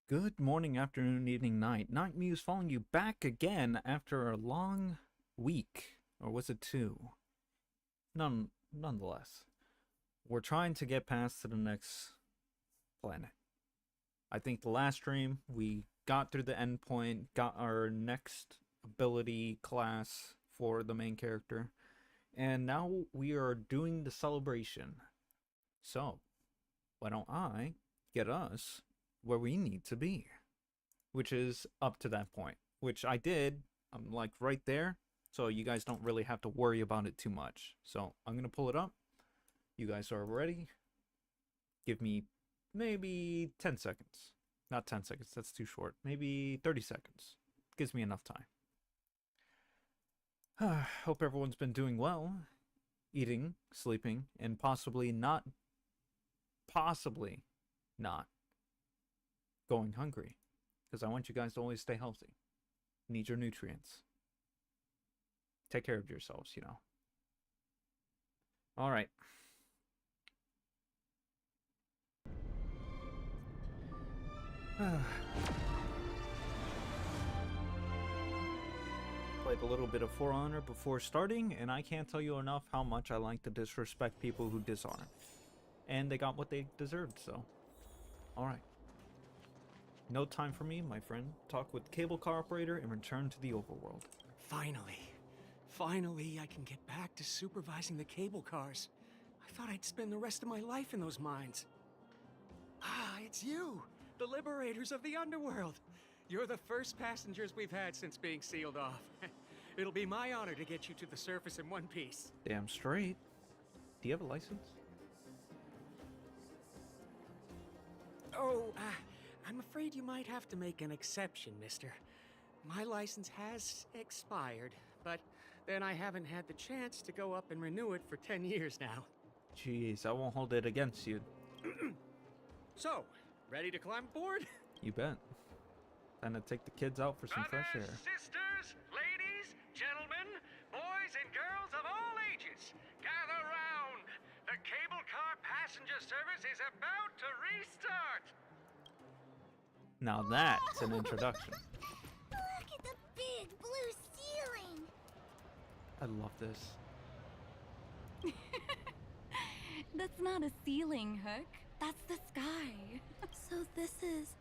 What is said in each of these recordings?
Good morning, afternoon, evening, night. Knightmuse following you back again after a long week. Or was it two? Nonetheless. We're trying to get past to the next planet. I think the last stream, we got through the endpoint, got our next ability class for the main character. And now we are doing the celebration. So, why don't I get us where we need to be, which is up to that point, which I did. I'm like right there, so you guys don't really have to worry about it too much. So I'm gonna pull it up. You guys are ready. Give me maybe 10 seconds. Not 10 seconds, that's too short. Maybe 30 seconds. Gives me enough time. Hope everyone's been doing well. Eating, sleeping, and possibly not going hungry, because I want you guys to always stay healthy. Need your nutrients. Take care of yourselves, you know. All right. Played a little bit of For Honor before starting, and I can't tell you enough how much I like to disrespect people who dishonor. And they got what they deserved, so. Alright. No time for me, my friend. Talk with cable car operator and return to the overworld. Finally, I can get back to supervising the cable cars. I thought I'd spend the rest of my life in those mines. Ah, it's you, the liberators of the underworld. You're the first passengers we've had since being sealed off. It'll be my honor to get you to the surface in one piece. Damn straight. Do you have a license? Oh, I'm afraid you might have to make an exception, mister. My license has expired, but then I haven't had the chance to go up and renew it for 10 years now. Jeez, I won't hold it against you. So, ready to climb aboard? You bet. Time to take the kids out for some fresh air. Sisters, ladies, gentlemen, boys and girls of all ages, gather round. The cable car passenger service is about to restart. Now that's an introduction. Look at the big blue ceiling! I love this. That's not a ceiling, Hook. That's the sky. So this is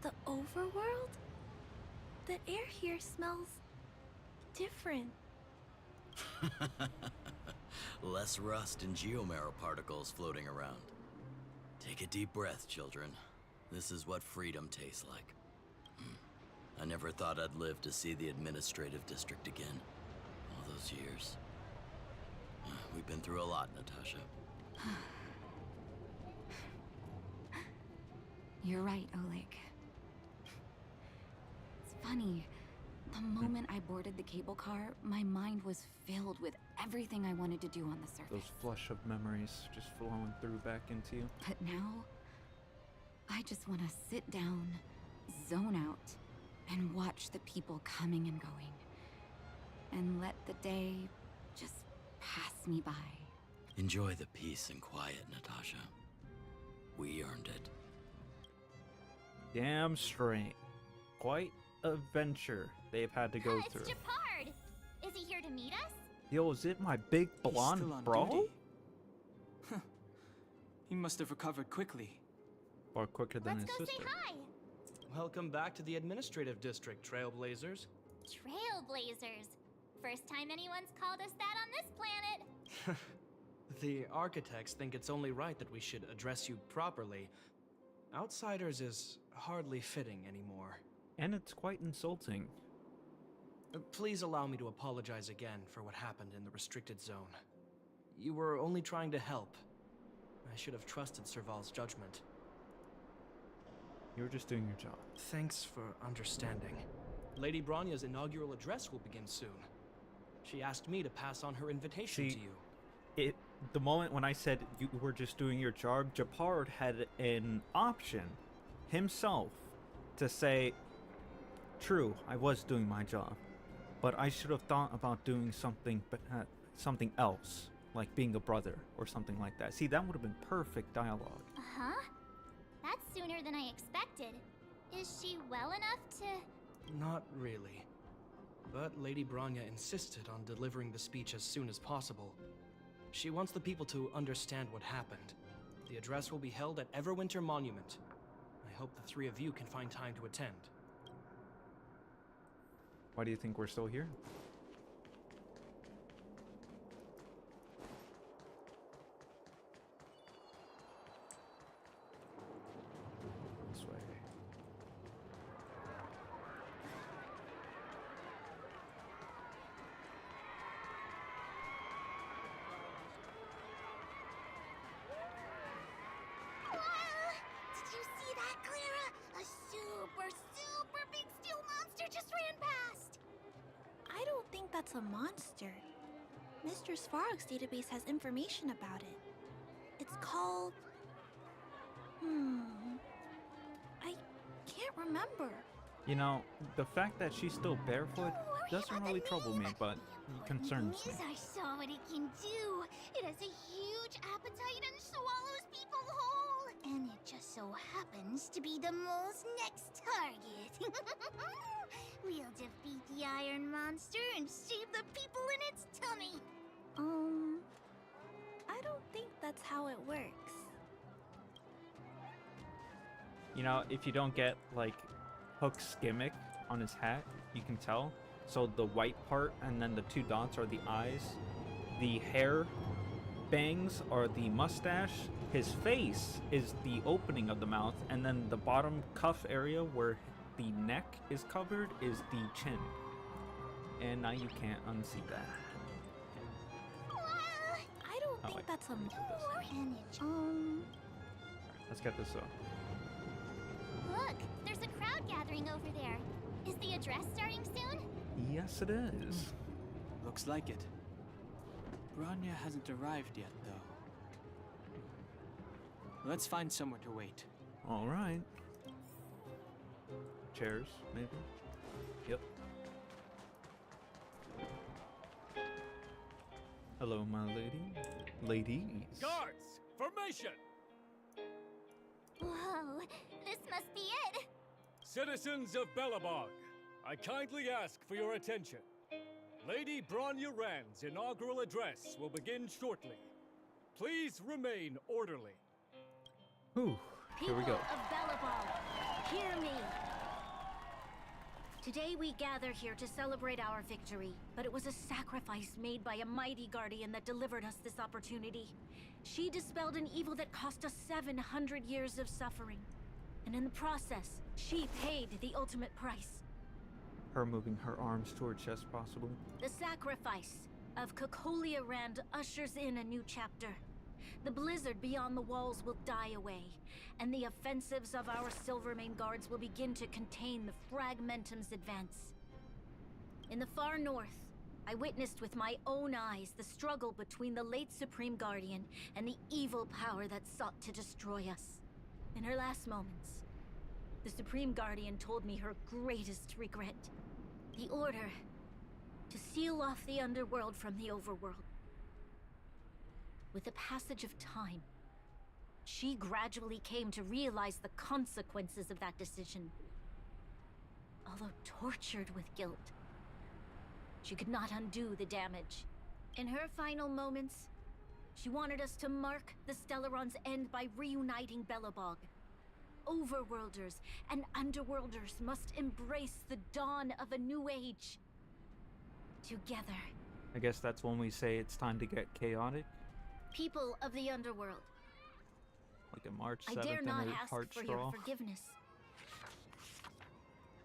the overworld? The air here smells different. Less rust and geomarrow particles floating around. Take a deep breath, children. This is what freedom tastes like. I never thought I'd live to see the administrative district again. All those years. We've been through a lot, Natasha. You're right, Oleg. It's funny. The moment I boarded the cable car, my mind was filled with everything I wanted to do on the surface. Those flush of memories just flowing through back into you. But now, I just want to sit down, zone out, and watch the people coming and going. And let the day just pass me by. Enjoy the peace and quiet, Natasha. We earned it. Damn straight. Quite a venture they've had to go through. It's Japard! Is he here to meet us? Yo, is it my big blonde bro? He must have recovered quickly. Or quicker than Let's his go sister? say hi! Welcome back to the administrative district, Trailblazers. Trailblazers. First time anyone's called us that on this planet. The architects think it's only right that we should address you properly. Outsiders is hardly fitting anymore. And it's quite insulting. Please allow me to apologize again for what happened in the restricted zone. You were only trying to help. I should have trusted Serval's judgment. You were just doing your job. Thanks for understanding. Lady Bronya's inaugural address will begin soon. She asked me to pass on her invitation See, to you. The moment when I said you were just doing your job, Japard had an option himself to say, true, I was doing my job, but I should have thought about doing something else, like being a brother or something like that. See, that would have been perfect dialogue. Uh-huh. That's sooner than I expected. Is she well enough to... Not really. But Lady Bronya insisted on delivering the speech as soon as possible. She wants the people to understand what happened. The address will be held at Everwinter Monument. I hope the three of you can find time to attend. Why do you think we're still here? This way. Did you see that, Clara? A super big steel monster just ran past! I don't think that's a monster. Mr. Svarog's database has information about it. It's called... I can't remember. You know, the fact that she's still barefoot Don't worry doesn't about the really trouble me, name. but The it concerns me. important thing is I saw what it can do. It has a huge appetite and swallows people whole. And it just so happens to be the mole's next target. We'll defeat the iron monster and save the people in its tummy. I don't think that's how it works. You know, if you don't get, like, Hook's gimmick on his hat, you can tell. So the white part and then the two dots are the eyes. The hair bangs are the mustache. His face is the opening of the mouth. And then the bottom cuff area where the neck is covered is the chin. And now you can't unsee that. I don't Oh, think wait. that's a... Let me do this. Let's get this up. Look, there's a crowd gathering over there. Is the address starting soon? Yes, it is. Looks like it. Bronya hasn't arrived yet, though. Let's find somewhere to wait. All right. Chairs, maybe? Yep. Hello, my lady. Ladies. Guards, formation! Whoa, this must be it. Citizens of Belobog, I kindly ask for your attention. Lady Bronya Rand's inaugural address will begin shortly. Please remain orderly. Whew, here we go. People of Belobog, hear me. Today we gather here to celebrate our victory, but it was a sacrifice made by a mighty guardian that delivered us this opportunity. She dispelled an evil that cost us 700 years of suffering. And in the process, she paid the ultimate price. Her moving her arms to her chest, possibly. The sacrifice of Cocolia Rand ushers in a new chapter. The blizzard beyond the walls will die away, and the offensives of our Silvermane guards will begin to contain the Fragmentum's advance. In the far north, I witnessed with my own eyes the struggle between the late Supreme Guardian and the evil power that sought to destroy us. In her last moments, the Supreme Guardian told me her greatest regret. The order to seal off the underworld from the overworld. With the passage of time, she gradually came to realize the consequences of that decision. Although tortured with guilt, she could not undo the damage. In her final moments, she wanted us to mark the Stellaron's end by reuniting Belobog. Overworlders and Underworlders must embrace the dawn of a new age. Together. I guess that's when we say it's time to get chaotic. People of the Underworld, Like a March I 7th dare not and a ask heart for straw. your forgiveness.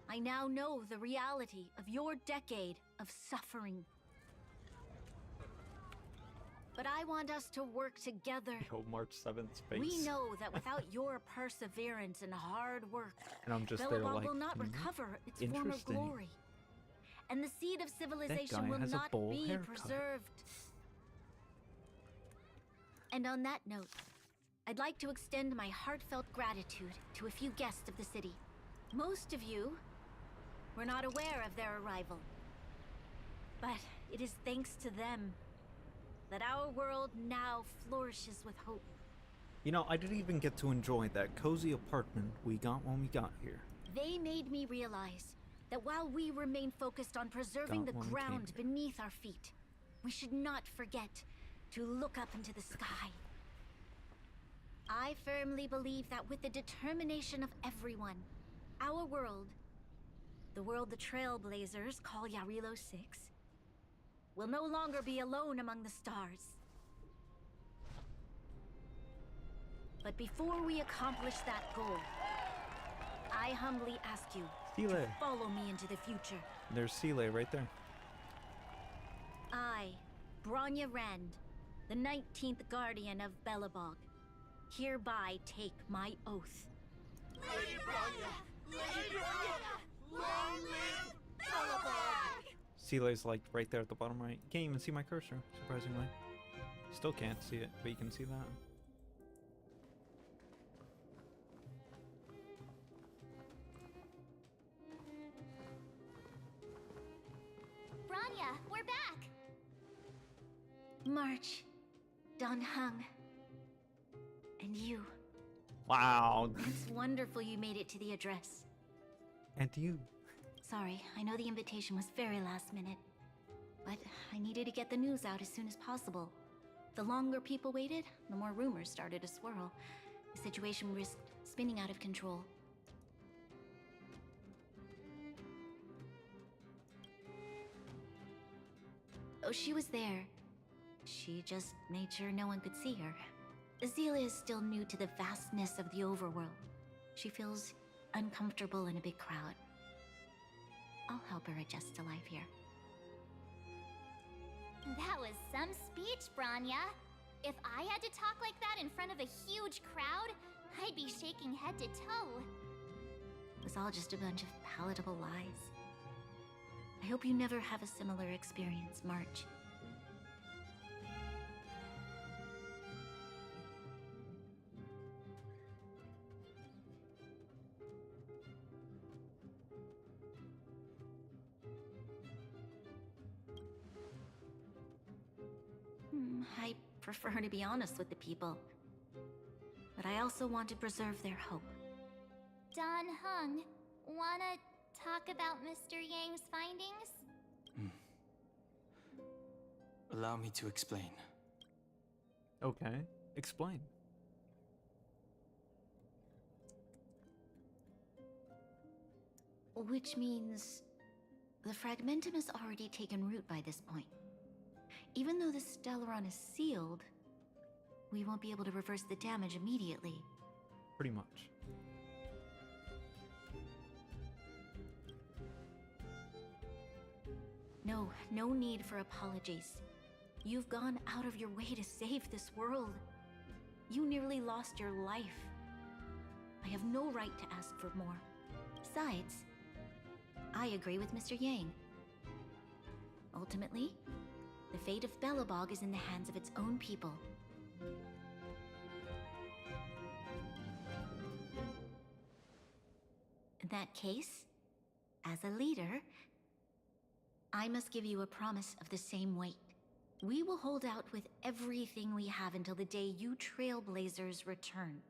I now know the reality of your decade of suffering. But I want us to work together. Yo, March 7th face. We know that without your perseverance and hard work, And I'm just there Belobog like, will not recover its former interesting. glory. And the seed of civilization guy will has a not bowl be haircut. preserved. And on that note, I'd like to extend my heartfelt gratitude to a few guests of the city. Most of you were not aware of their arrival. But it is thanks to them that our world now flourishes with hope. You know, I didn't even get to enjoy that cozy apartment we got when we got here. They made me realize that while we remain focused on preserving the Got one ground king. beneath our feet, we should not forget to look up into the sky. I firmly believe that with the determination of everyone, our world, the world the Trailblazers call Yarilo 6, will no longer be alone among the stars. But before we accomplish that goal, I humbly ask you to Seele. follow me into the future. There's Seele right there. I, Bronya Rand, the 19th Guardian of Belobog, hereby take my oath. Lady Bronya! Lady Bronya! Long live Belobog! Sele's like right there at the bottom right. You can't even see my cursor, surprisingly. Still can't see it, but you can see that. Bronya, we're back! March, Don Hung, and you. Wow. It's wonderful you made it to the address. And you. Sorry, I know the invitation was very last minute, but I needed to get the news out as soon as possible. The longer people waited, the more rumors started to swirl. The situation risked spinning out of control. Oh, she was there. She just made sure no one could see her. Azela is still new to the vastness of the overworld. She feels uncomfortable in a big crowd. I'll help her adjust to life here. That was some speech, Bronya. If I had to talk like that in front of a huge crowd, I'd be shaking head to toe. It was all just a bunch of palatable lies. I hope you never have a similar experience, March. I prefer to be honest with the people. But I also want to preserve their hope. Don Hung, wanna talk about Mr. Yang's findings? Allow me to explain. Okay. Explain. Which means the Fragmentum has already taken root by this point. Even though the Stellaron is sealed, we won't be able to reverse the damage immediately. Pretty much. No need for apologies. You've gone out of your way to save this world. You nearly lost your life. I have no right to ask for more. Besides, I agree with Mr. Yang. Ultimately, the fate of Belobog is in the hands of its own people. In that case, as a leader, I must give you a promise of the same weight. We will hold out with everything we have until the day you Trailblazers return.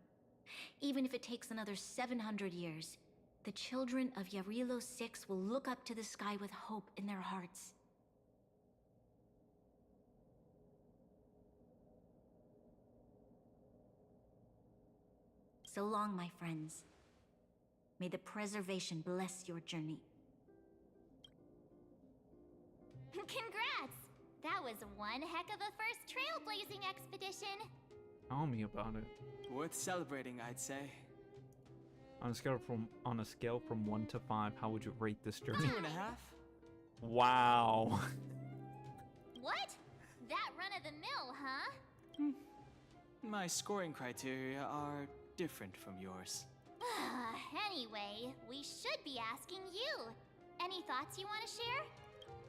Even if it takes another 700 years, the children of Yarilo 6 will look up to the sky with hope in their hearts. So long, my friends. May the preservation bless your journey. Congrats! That was one heck of a first trailblazing expedition. Tell me about it. Worth celebrating, I'd say. On a scale from 1 to 5, how would you rate this journey? 2.5? Wow. What? That run-of-the-mill, huh? My scoring criteria are different from yours. Anyway, we should be asking you. Any thoughts you want to share?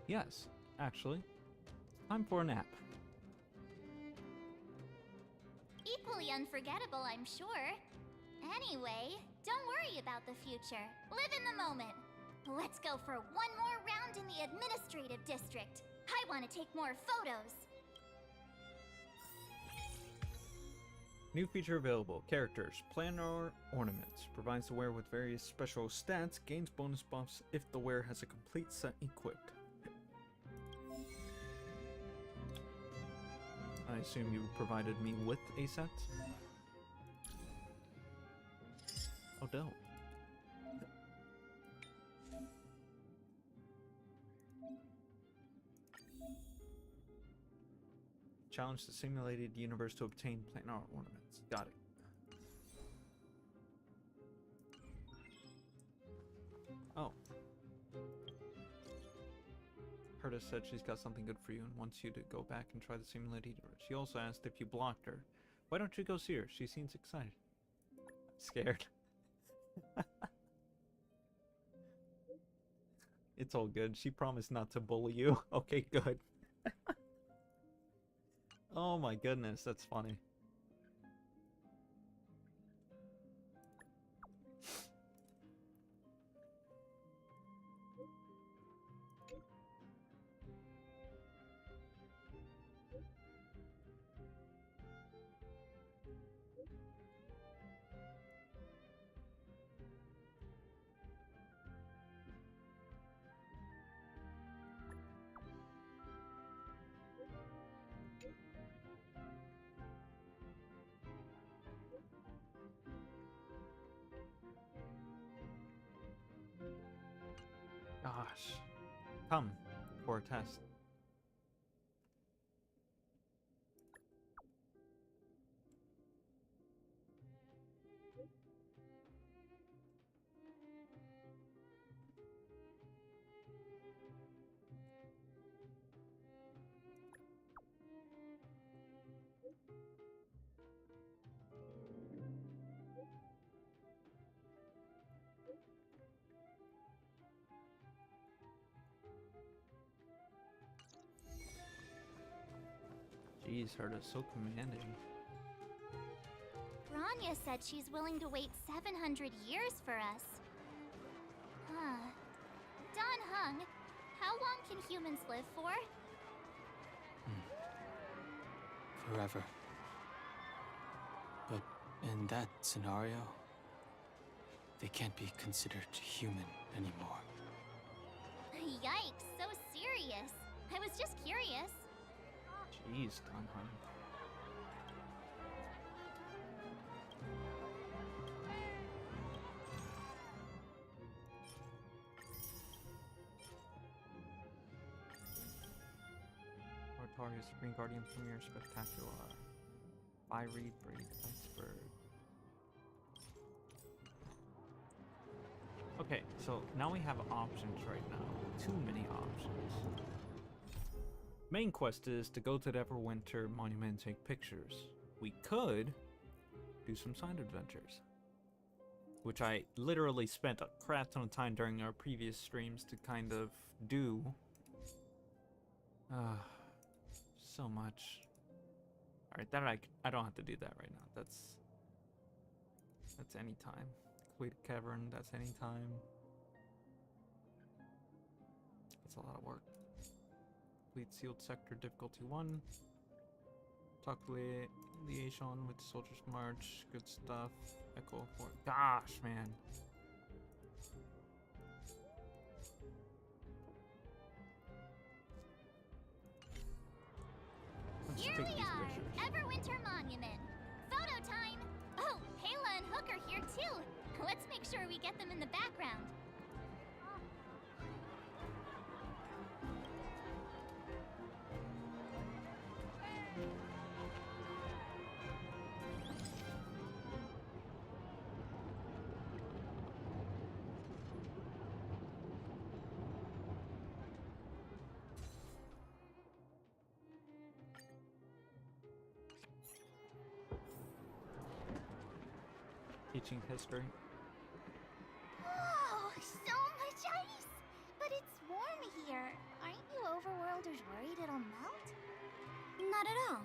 Yes, actually. Time for a nap. Equally unforgettable, I'm sure. Anyway, don't worry about the future. Live in the moment. Let's go for one more round in the administrative district. I want to take more photos. New feature available. Characters. Planar ornaments. Provides the wearer with various special stats. Gains bonus buffs if the wearer has a complete set equipped. I assume you provided me with a set? Oh, dope. Challenge the simulated universe to obtain planar ornaments. Got it. Oh. Herta said she's got something good for you and wants you to go back and try the simulated universe. She also asked if you blocked her. Why don't you go see her? She seems excited. I'm scared. It's all good. She promised not to bully you. Okay, good. Oh my goodness, that's funny. Gosh. Come for a test. Jeez, Herta's so commanding. Bronya said she's willing to wait 700 years for us. Huh. Don Hung, how long can humans live for? Forever. But in that scenario, they can't be considered human anymore. Yikes, so serious. I was just curious. Jeez, Don Hung. Artaria Supreme Guardian Premier Spectacular. By Reed Braid Iceberg. Okay, so now we have options right now. Too many options. Main quest is to go to the Everwinter Monument and take pictures. We could do some side adventures, which I literally spent a crap ton of time during our previous streams to kind of do. So much. Alright, that I don't have to do that right now. That's any time. Complete a cavern, that's any time. It's a lot of work. Complete sealed sector difficulty 1. Talk liaison with Soldiers March. Good stuff. Echo Fort. Gosh, man. Let's Here take we these are, pictures. Everwinter Monument. Photo time! Oh, Pela and Hook are here too. Let's make sure we get them in the background. Teaching history. Oh, so much ice! But it's warm here. Aren't you overworlders worried it'll melt? Not at all.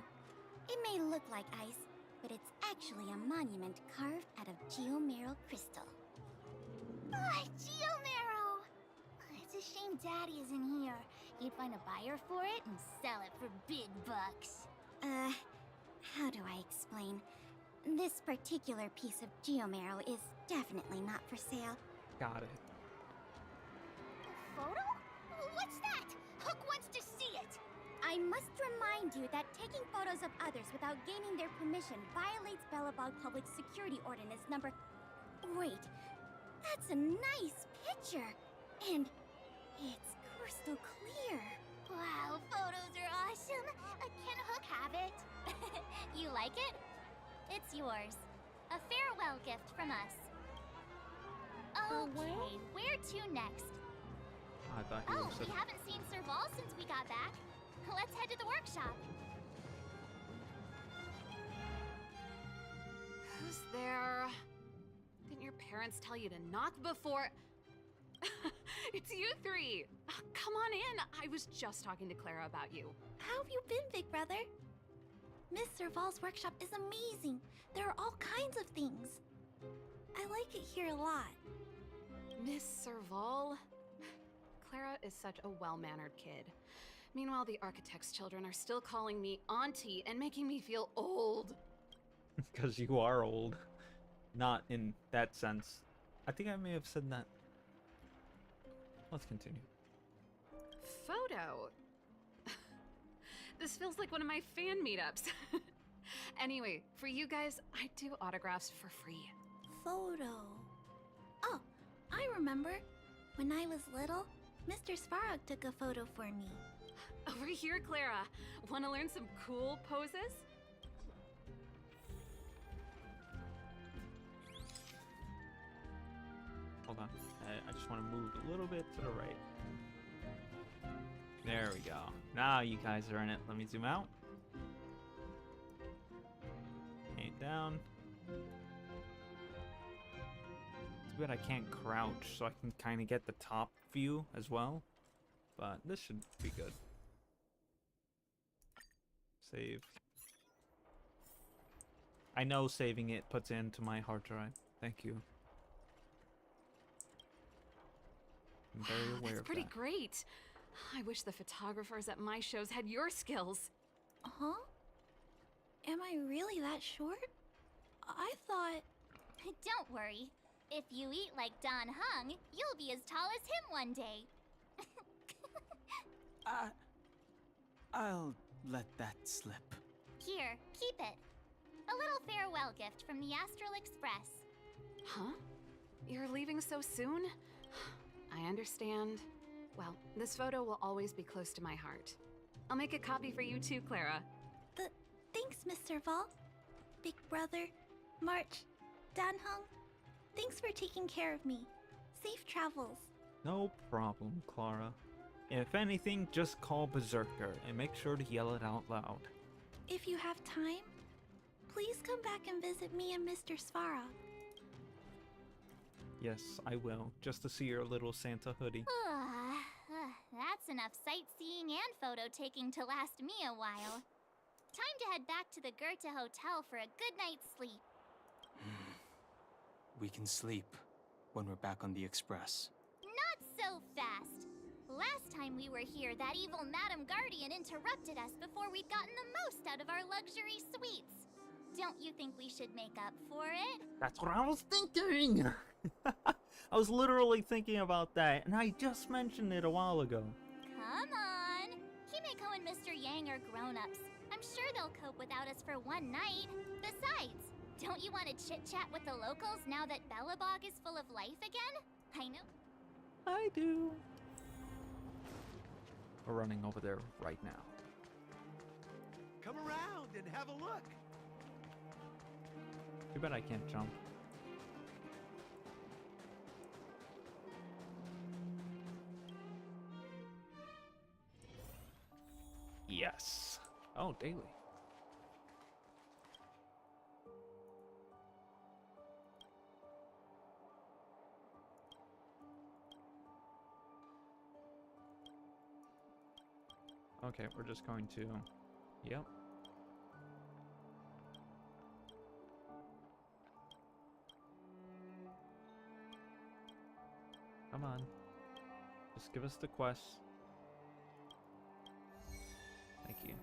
It may look like ice, but it's actually a monument carved out of geomeral crystal. Ah, Geomarrow! It's a shame Daddy isn't here. He'd find a buyer for it and sell it for big bucks. How do I explain? This particular piece of geomarrow is definitely not for sale. Got it. Photo? What's that? Hook wants to see it. I must remind you that taking photos of others without gaining their permission violates Belobog Public Security Ordinance number... Wait, that's a nice picture. And it's crystal clear. Wow, photos are awesome. Can Hook have it? You like it? It's yours. A farewell gift from us. Okay, where to next? I thought you Oh, said we haven't seen Serval since we got back. Let's head to the workshop. Who's there? Didn't your parents tell you to knock before? It's you three! Come on in! I was just talking to Clara about you. How have you been, big brother? Miss Serval's workshop is amazing. There are all kinds of things. I like it here a lot. Miss Serval? Clara is such a well-mannered kid. Meanwhile, the architect's children are still calling me auntie and making me feel old. because you are old. Not in that sense. I think I may have said that. Let's continue. Photo? This feels like one of my fan meetups. Anyway, for you guys, I do autographs for free. Photo. Oh, I remember. When I was little, Mr. Svarog took a photo for me. Over here, Clara. Want to learn some cool poses? Hold on. I just want to move a little bit to the right. There we go. Now you guys are in it. Let me zoom out. Aim down. It's good I can't crouch, so I can kind of get the top view as well. But this should be good. Save. I know saving it puts it into my hard drive. Thank you. I'm very aware That's of pretty that. great. I wish the photographers at my shows had your skills. Huh? Am I really that short? I thought... Don't worry. If you eat like Don Hung, you'll be as tall as him one day. I'll let that slip. Here, keep it. A little farewell gift from the Astral Express. Huh? You're leaving so soon? I understand. Well, this photo will always be close to my heart. I'll make a copy for you too, Clara. Thanks, Mr. Val. Big brother, March, Danhung. Thanks for taking care of me. Safe travels. No problem, Clara. If anything, just call Berserker and make sure to yell it out loud. If you have time, please come back and visit me and Mr. Svarog. Yes, I will, just to see your little Santa hoodie. That's enough sightseeing and photo taking to last me a while. Time to head back to the Goethe Hotel for a good night's sleep. We can sleep when we're back on the Express. Not so fast. Last time we were here, that evil Madam Guardian interrupted us before we'd gotten the most out of our luxury suites. Don't you think we should make up for it? That's what I was thinking! I was literally thinking about that, and I just mentioned it a while ago. Come on! Himeko and Mr. Yang are grown-ups. I'm sure they'll cope without us for one night. Besides, don't you want to chit-chat with the locals now that Belobog is full of life again? I know. I do. We're running over there right now. Come around and have a look. Too bad I can't jump. Yes. Oh, daily. Okay, we're just going to... Yep. Come on. Just give us the quest. Thank you.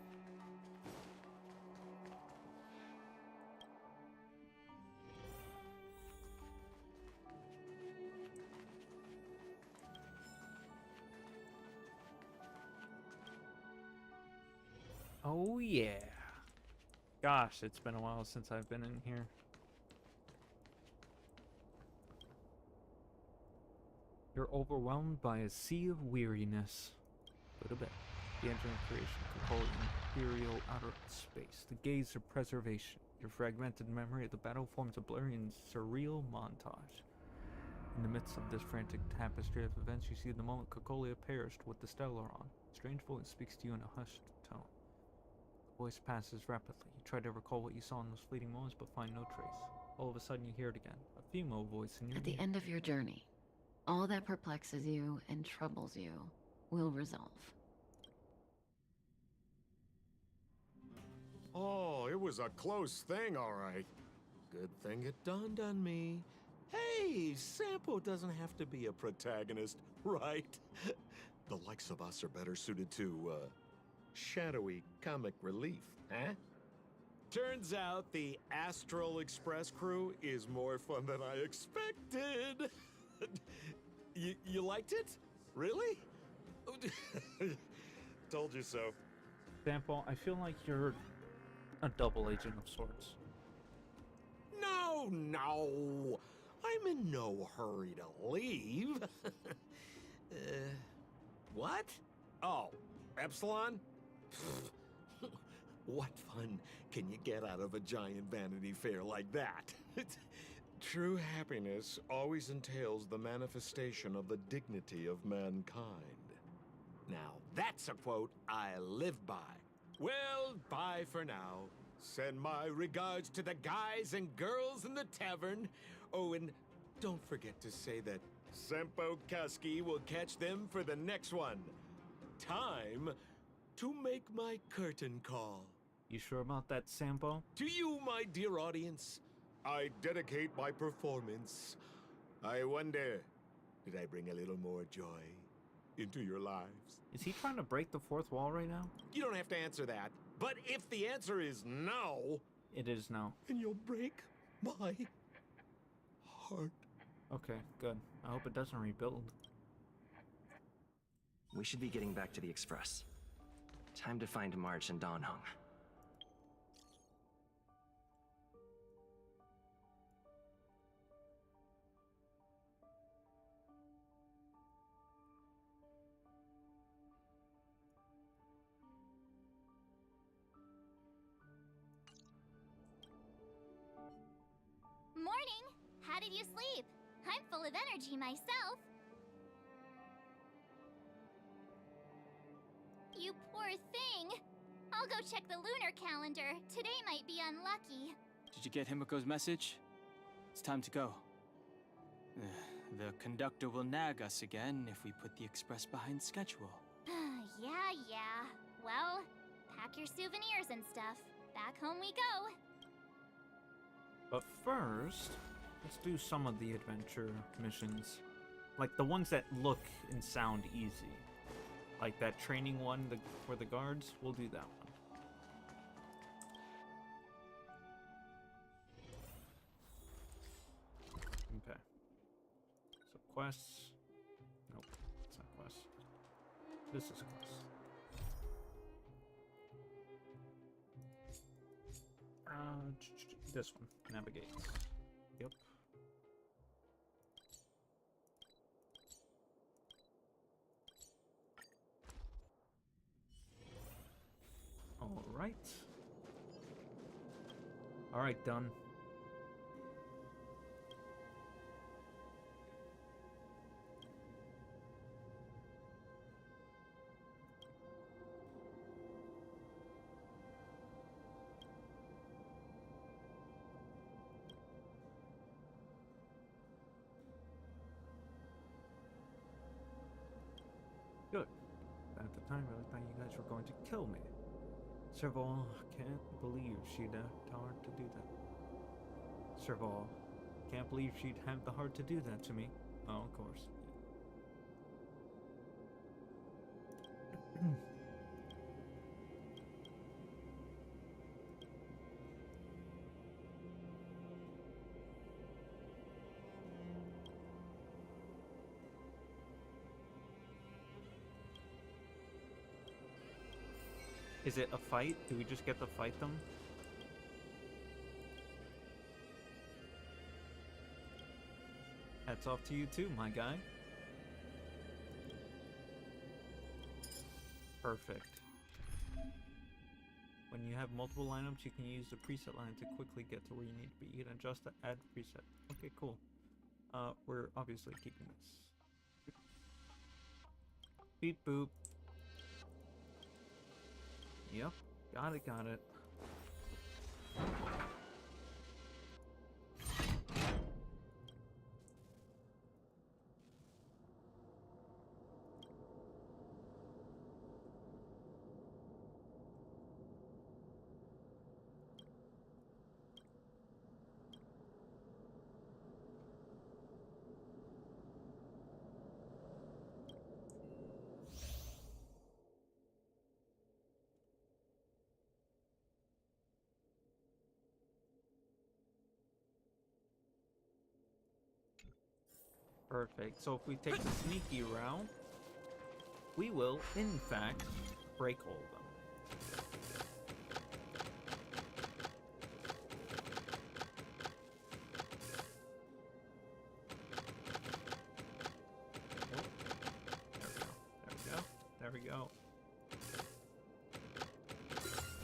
Oh yeah. Gosh, it's been a while since I've been in here. You're overwhelmed by a sea of weariness. Go to bed. The engine of creation could hold imperial outer space. The gaze of preservation. Your fragmented memory of the battle forms a blurry and surreal montage. In the midst of this frantic tapestry of events, you see the moment Cocolia perished with the Stellaron. A strange voice speaks to you in a hushed tone. The voice passes rapidly. You try to recall what you saw in those fleeting moments, but find no trace. All of a sudden, you hear it again. A female voice in your At the ear. end of your journey, all that perplexes you and troubles you will resolve. Oh, it was a close thing, all right. Good thing it dawned on me. Hey, Sampo doesn't have to be a protagonist, right? The likes of us are better suited to, shadowy comic relief, huh? Turns out the Astral Express crew is more fun than I expected. You liked it? Really? Told you so. Sample, I feel like you're a double agent of sorts. No. I'm in no hurry to leave. What? Oh, Epsilon? What fun can you get out of a giant Vanity Fair like that? True happiness always entails the manifestation of the dignity of mankind. Now, that's a quote I live by. Well, bye for now. Send my regards to the guys and girls in the tavern. Oh, and don't forget to say that Sempo Kasky will catch them for the next one. Time to make my curtain call. You sure about that, Sampo? To you, my dear audience, I dedicate my performance. I wonder, did I bring a little more joy into your lives? Is he trying to break the fourth wall right now? You don't have to answer that. But if the answer is no, It is no. then you'll break my heart. Okay, good. I hope it doesn't rebuild. We should be getting back to the Express. Time to find March and Donhung. Morning! How did you sleep? I'm full of energy myself. You poor thing. I'll go check the lunar calendar. Today might be unlucky. Did you get Himiko's message? It's time to go. The conductor will nag us again if we put the express behind schedule. Yeah. Well, pack your souvenirs and stuff. Back home we go. But first, let's do some of the adventure missions. Like the ones that look and sound easy. Like that training one for the guards, we'll do that one. Okay. So quests. Nope, it's not quests. This is quests. This one. Navigate. Yep. Alright. Alright, done. Good. At the time, I really thought you guys were going to kill me. Serval can't believe she'd have the heart to do that. Serval can't believe she'd have the heart to do that to me. Oh, of course. Is it a fight? Do we just get to fight them? Hats off to you too, my guy. Perfect. When you have multiple lineups, you can use the preset line to quickly get to where you need to be. You can adjust the add preset. Okay, cool. We're obviously keeping this. Beep boop. Yep, got it, got it. Perfect. So if we take the sneaky route, we will, in fact, break all of them. Oh, there we go. There we go. There we go.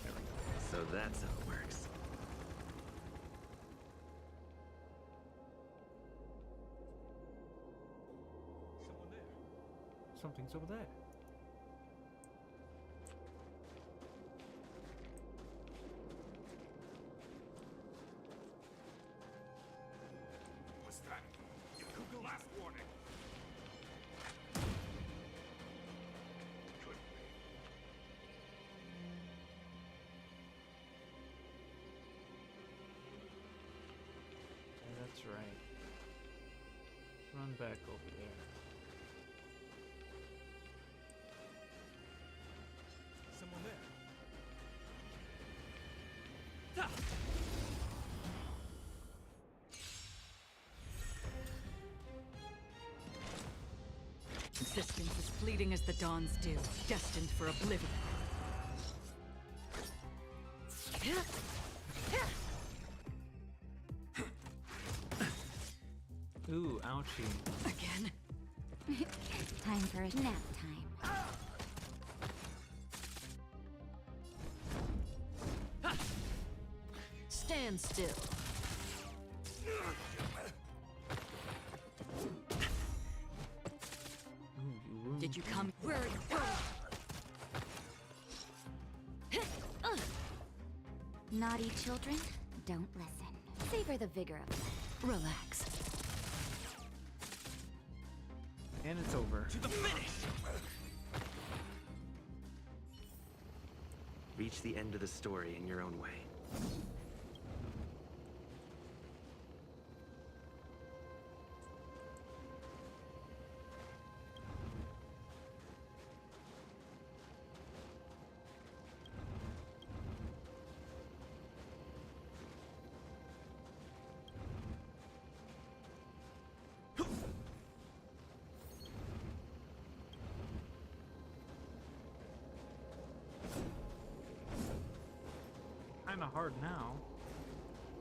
There we go. So that's how it works. Something's over there. What's that? Your Google last warning. Could be. That's right. Run back over there. Someone there. Existence as fleeting as the dawn's dew, destined for oblivion. Ooh, ouchie. Again? Time for a nap time. Stand still. Did you come? Where are you? Naughty children, don't listen. Savor the vigor of life. Relax. And it's over. To the finish! Reach the end of the story in your own way. Kinda hard now.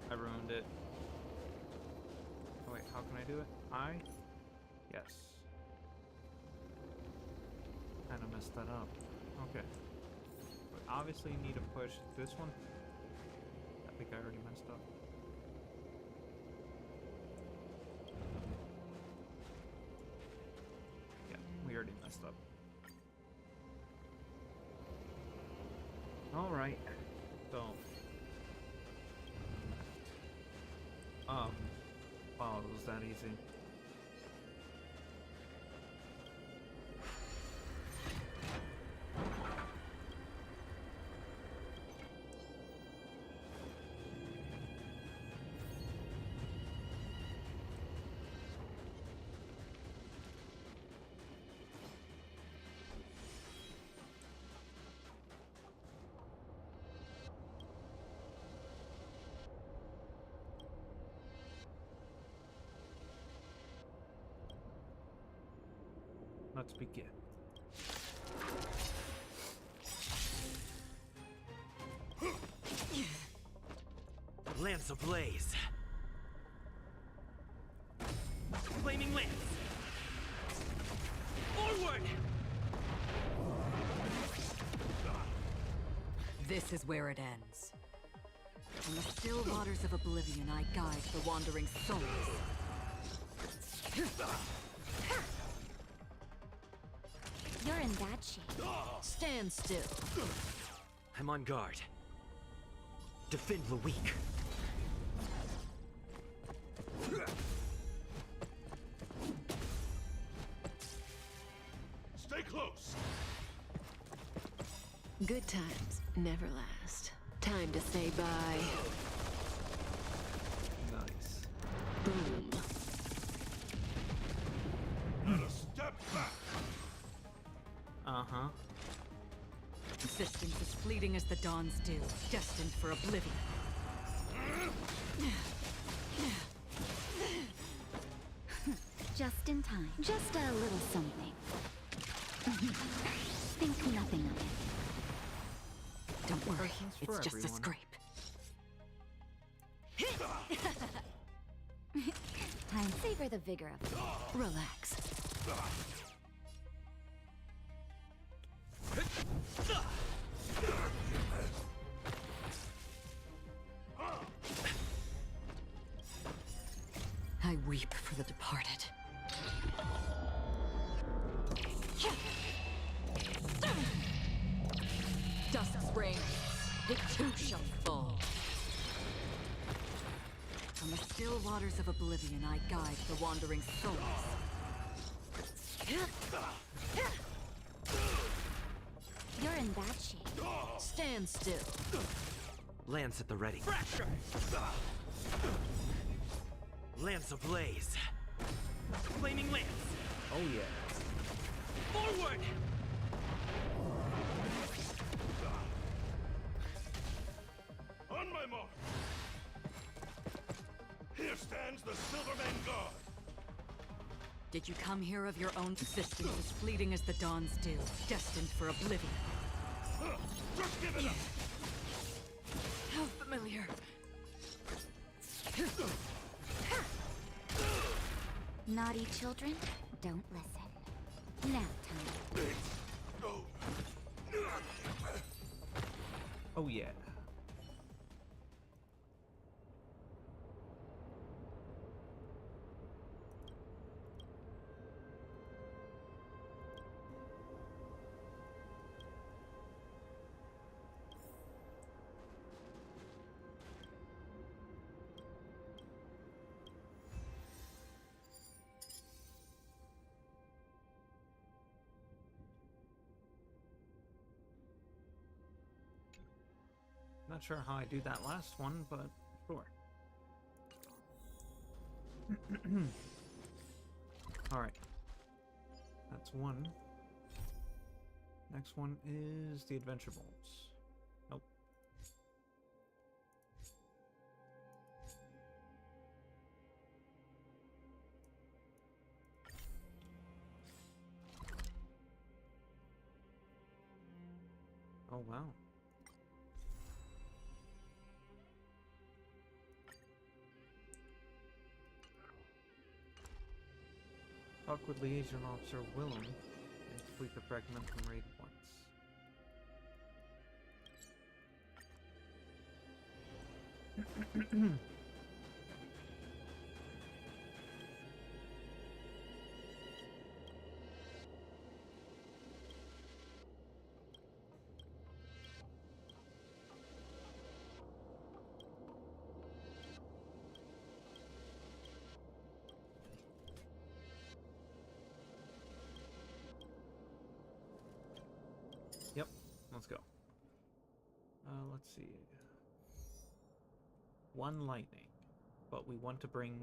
I ruined it. Oh wait, how can I do it? Yes. Kinda messed that up. Okay. But obviously need to push this one. I think I already messed up. Yeah, we already messed up. Alright. So wow, it was that easy. Let's begin. Lance ablaze. Flaming lance. Forward! This is where it ends. In the still waters of oblivion, I guide the wandering souls. You're in bad shape. Stand still. I'm on guard. Defend the weak. Stay close. Good times never last. Time to say bye. Nice. Boom. Not a step back. Uh-huh. Existence is fleeting as the dawn's dew, destined for oblivion. Just in time. Just a little something. Think nothing of it. Don't worry, Presents for it's just a everyone. scrape. Time. Savor the vigor of it. Relax. I weep for the departed. Dust's reign, it too shall fall. On the still waters of oblivion, I guide the wandering souls. You're in bad shape. Stand still. Lance at the ready. Fracture. Lance ablaze. Flaming lance. Oh yeah. Forward! On my mark. Here stands the Silverman Guard. Did you come here of your own? Existence is fleeting as the dawn's dew, destined for oblivion. Just give it up. How familiar. Naughty children, don't listen. Nap time. Oh yeah. Not sure how I do that last one, but sure. Alright. That's one. Next one is the Adventure Bolts. Nope. Oh wow. Talk with Liaison Officer Willem and complete the fragmentum raid once. Yep, let's go. Let's see. One lightning, but we want to bring...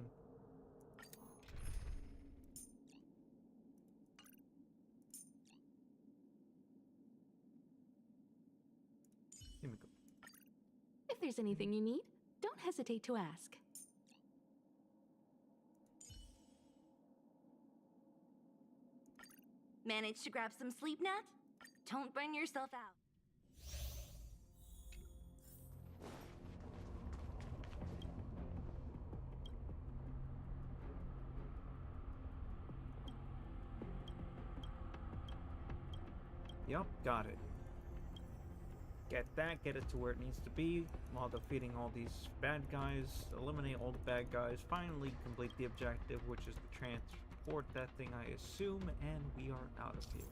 Here we go. If there's anything you need, don't hesitate to ask. Managed to grab some sleep, Nat? Don't burn yourself out. Yup, got it. Get that, get it to where it needs to be, while defeating all these bad guys, eliminate all the bad guys, finally complete the objective, which is to transport that thing, I assume, and we are out of here.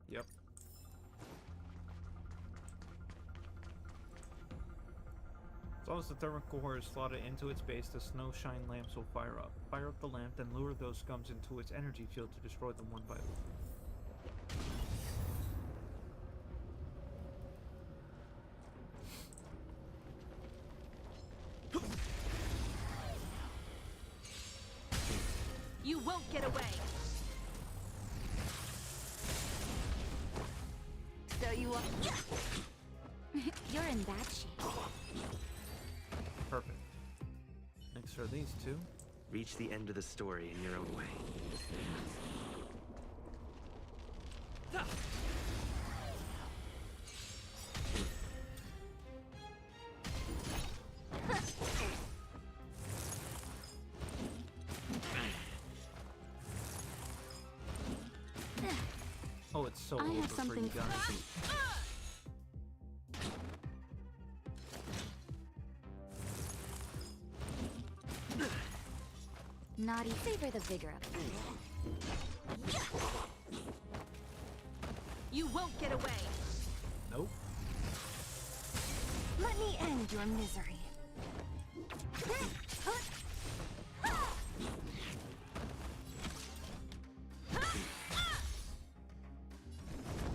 Yep. As long as the thermal core is slotted into its base, the snow shine lamps will fire up. Fire up the lamp, then lure those scums into its energy field to destroy them one by one. You won't get away! So you are... You're in bad shape. Perfect. Next are these two. Reach the end of the story in your own way. Oh, it's so I over have for something you guys. Naughty, favor the vigor of it. You won't get away! Nope. Let me end your misery.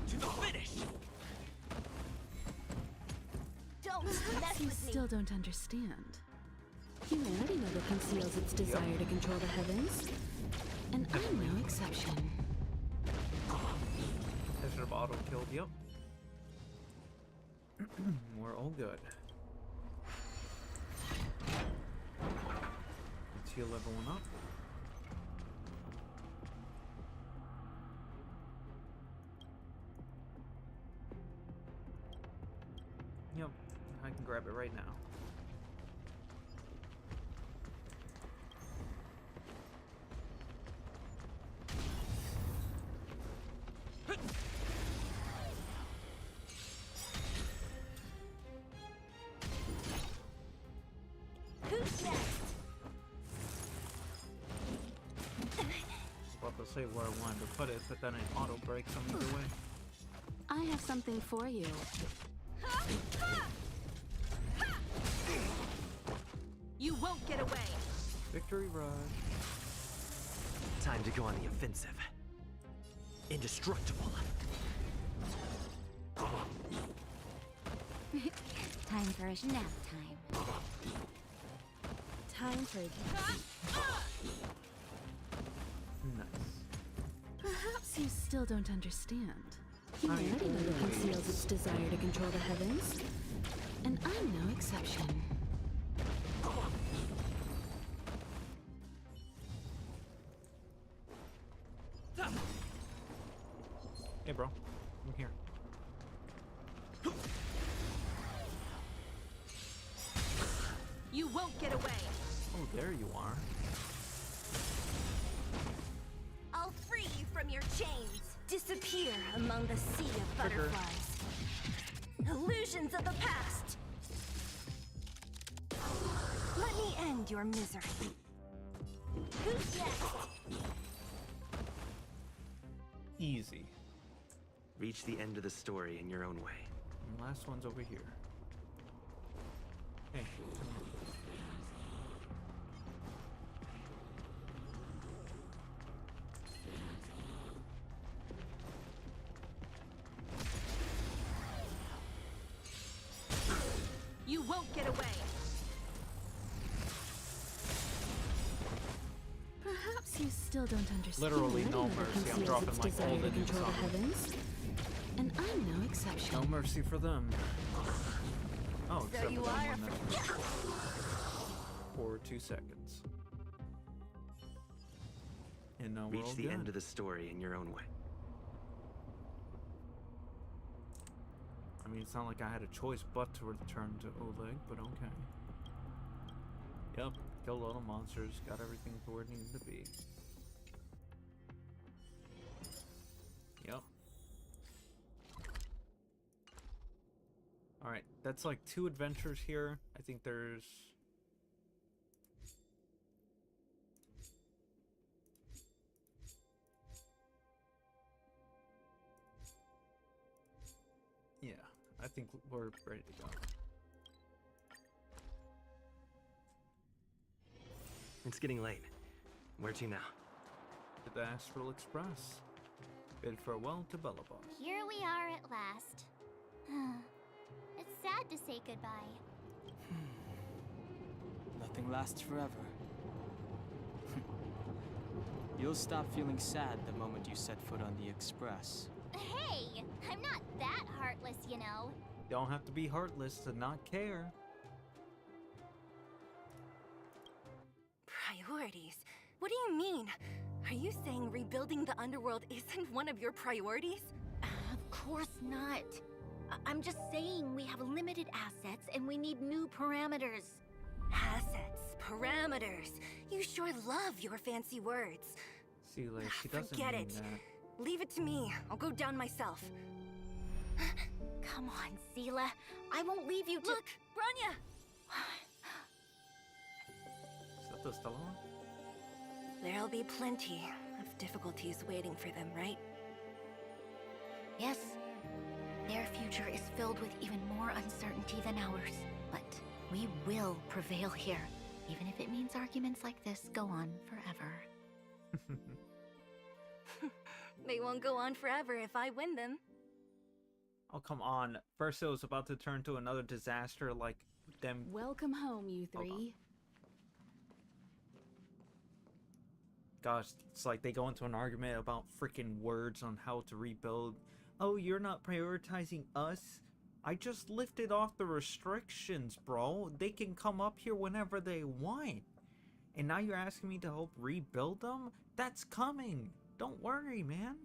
To the finish! Don't mess You with me. still don't understand. Humanity never conceals its desire to control the heavens. And I'm no exception. I should have auto-killed, yep. We're all good. Let's heal everyone up. Yep, I can grab it right now. Who's next? I was about to say where I wanted to put it, but then it auto breaks them either way. I have something for you. You won't get away! Victory rush. Time to go on the offensive. Indestructible. Time for a nap time. Time for Nice. Perhaps you still don't understand. Humanity never conceals its desire to control the heavens. And I'm no exception. Hey, bro. I'm here. You won't get away! Oh, there you are. I'll free you from your chains. Disappear among the sea of Trigger. butterflies. Illusions of the past. Let me end your misery. Who's next? Easy. Reach the end of the story in your own way. And last one's over here. Hey, come here. You won't get away! Perhaps you still don't understand. Literally no Humanity never mercy. I'm conceals dropping its like desire all to the nukes control on the them. heavens. And I'm no exception. No mercy for them. Oh, So except you for that are one then. For 2 seconds. And now we're all Reach the good. end of the story in your own way. I mean, it's not like I had a choice but to return to Oleg, but okay. Yep, killed all the monsters, got everything to where it needed to be. Alright, that's like 2 adventures here. I think there's... Yeah, I think we're ready to go. It's getting late. Where to now? To the Astral Express. Bid farewell to Belobog. Here we are at last. It's sad to say goodbye. Nothing lasts forever. You'll stop feeling sad the moment you set foot on the Express. Hey, I'm not that heartless, you know. You don't have to be heartless to not care. Priorities? What do you mean? Are you saying rebuilding the underworld isn't one of your priorities? Of course not. I'm just saying we have limited assets and we need new parameters. Assets, parameters. You sure love your fancy words. See, like, she doesn't Forget mean it. that. Leave it to me. I'll go down myself. Come on, Seela. I won't leave you to— Look, Bronya! Is that the Stellar? There'll be plenty of difficulties waiting for them, right? Yes. Their future is filled with even more uncertainty than ours. But we will prevail here, even if it means arguments like this go on forever. They won't go on forever if I win them. Oh, come on. First it was about to turn to another disaster like them. Welcome home, you three. Gosh, it's like they go into an argument about freaking words on how to rebuild. Oh, you're not prioritizing us? I just lifted off the restrictions, bro. They can come up here whenever they want. And now you're asking me to help rebuild them? That's coming. Don't worry, man.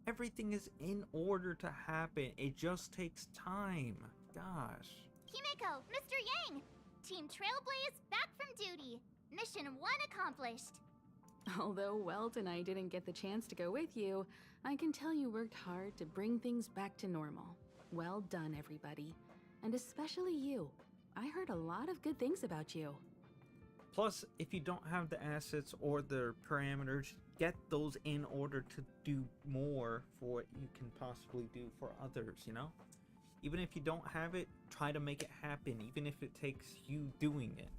Everything is in order to happen. It just takes time. Gosh. Himeko, Mr. Yang! Team Trailblaze back from duty. Mission 1 accomplished. Although Welt and I didn't get the chance to go with you, I can tell you worked hard to bring things back to normal. Well done, everybody. And especially you. I heard a lot of good things about you. Plus, if you don't have the assets or the parameters, get those in order to do more for what you can possibly do for others, you know? Even if you don't have it, try to make it happen, even if it takes you doing it.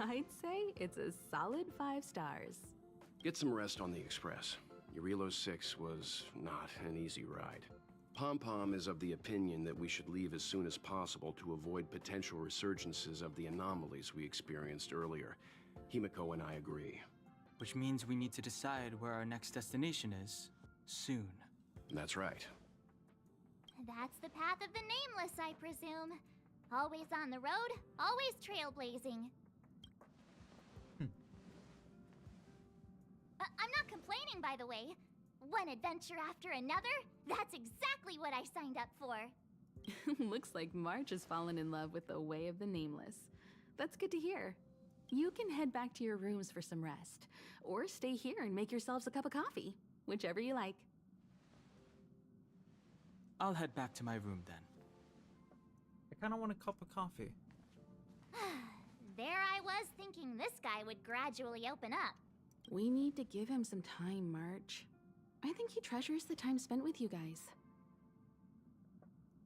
I'd say it's a solid 5 stars. Get some rest on the Express. Eurilo 6 was not an easy ride. Pom-Pom is of the opinion that we should leave as soon as possible to avoid potential resurgences of the anomalies we experienced earlier. Himeko and I agree. Which means we need to decide where our next destination is, soon. That's right. That's the path of the Nameless, I presume. Always on the road, always trailblazing. I'm not complaining, by the way. One adventure after another, that's exactly what I signed up for. Looks like March has fallen in love with the way of the Nameless. That's good to hear. You can head back to your rooms for some rest, or stay here and make yourselves a cup of coffee, whichever you like. I'll head back to my room then. I kind of want a cup of coffee. There I was thinking this guy would gradually open up. We need to give him some time, March. I think he treasures the time spent with you guys.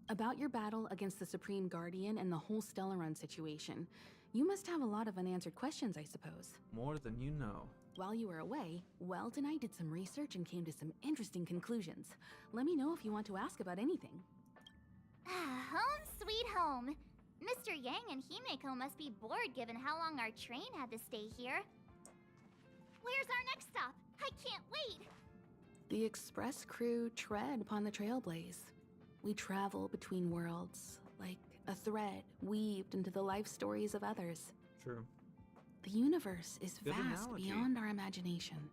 About your battle against the Supreme Guardian and the whole Stellaron situation, you must have a lot of unanswered questions, I suppose. More than you know. While you were away, Welt and I did some research and came to some interesting conclusions. Let me know if you want to ask about anything. Home sweet home. Mr. Yang and Himeko must be bored given how long our train had to stay here. Where's our next stop? I can't wait! The Express crew tread upon the Trailblaze. We travel between worlds, like a thread weaved into the life stories of others. True. The universe is Good vast analogy. beyond our imagination.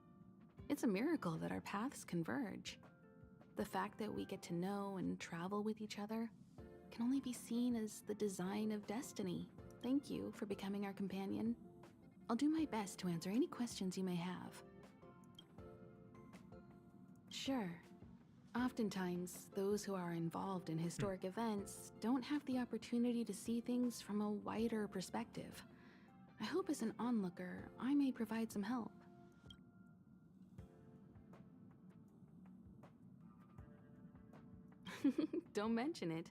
It's a miracle that our paths converge. The fact that we get to know and travel with each other can only be seen as the design of destiny. Thank you for becoming our companion. I'll do my best to answer any questions you may have. Sure. Oftentimes, those who are involved in historic events don't have the opportunity to see things from a wider perspective. I hope as an onlooker, I may provide some help. Don't mention it.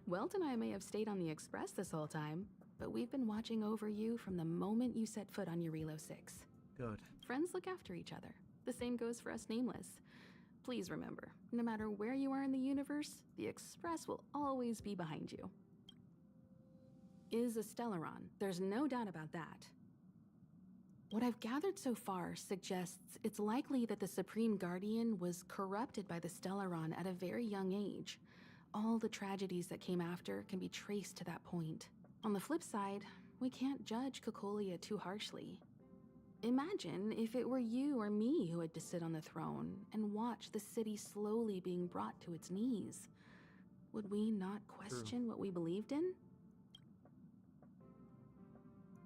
Welt and I may have stayed on the Express this whole time, but we've been watching over you from the moment you set foot on Eurilo 6. Good. Friends look after each other. The same goes for us Nameless. Please remember, no matter where you are in the universe, the Express will always be behind you. Is a Stellaron, there's no doubt about that. What I've gathered so far suggests it's likely that the Supreme Guardian was corrupted by the Stellaron at a very young age. All the tragedies that came after can be traced to that point. On the flip side, we can't judge Cocolia too harshly. Imagine if it were you or me who had to sit on the throne and watch the city slowly being brought to its knees. Would we not question what we believed in?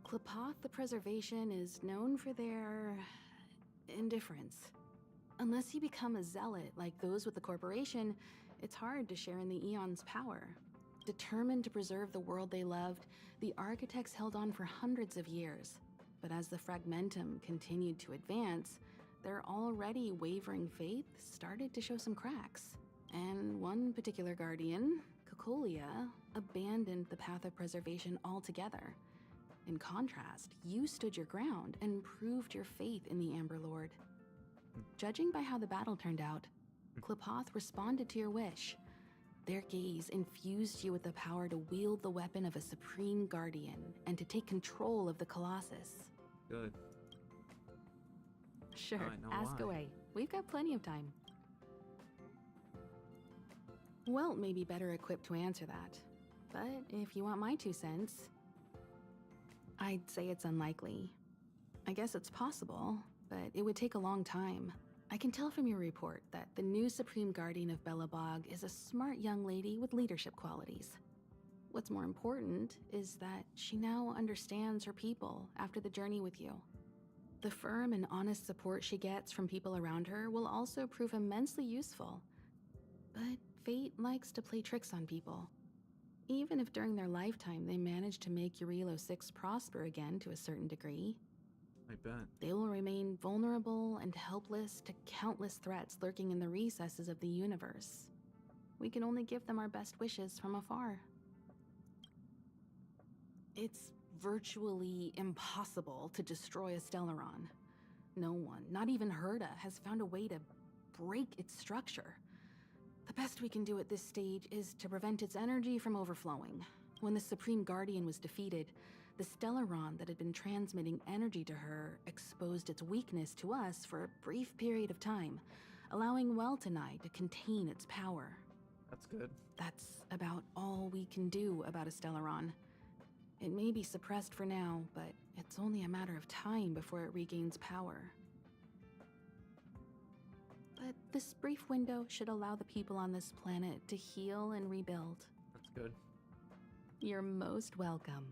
Klapoth the Preservation is known for their indifference. Unless you become a zealot like those with the corporation, it's hard to share in the Eon's power. Determined to preserve the world they loved, the architects held on for hundreds of years. But as the Fragmentum continued to advance, their already wavering faith started to show some cracks. And one particular guardian, Cocolia, abandoned the path of preservation altogether. In contrast, you stood your ground and proved your faith in the Amber Lord. Judging by how the battle turned out, Klapoth responded to your wish. Their gaze infused you with the power to wield the weapon of a supreme guardian and to take control of the Colossus. Good. Sure, I know ask why. away. We've got plenty of time. Welt may be better equipped to answer that. But if you want my 2 cents, I'd say it's unlikely. I guess it's possible, but it would take a long time. I can tell from your report that the new Supreme Guardian of Belobog is a smart young lady with leadership qualities. What's more important is that she now understands her people after the journey with you. The firm and honest support she gets from people around her will also prove immensely useful. But fate likes to play tricks on people. Even if during their lifetime they manage to make Eurilo 6 prosper again to a certain degree, I bet. they will remain vulnerable and helpless to countless threats lurking in the recesses of the universe. We can only give them our best wishes from afar. It's virtually impossible to destroy a Stellaron. No one, not even Herda, has found a way to break its structure. The best we can do at this stage is to prevent its energy from overflowing. When the Supreme Guardian was defeated, the Stellaron that had been transmitting energy to her exposed its weakness to us for a brief period of time, allowing Welt and I to contain its power. That's good. That's about all we can do about a Stellaron. It may be suppressed for now, but it's only a matter of time before it regains power. But this brief window should allow the people on this planet to heal and rebuild. That's good. You're most welcome.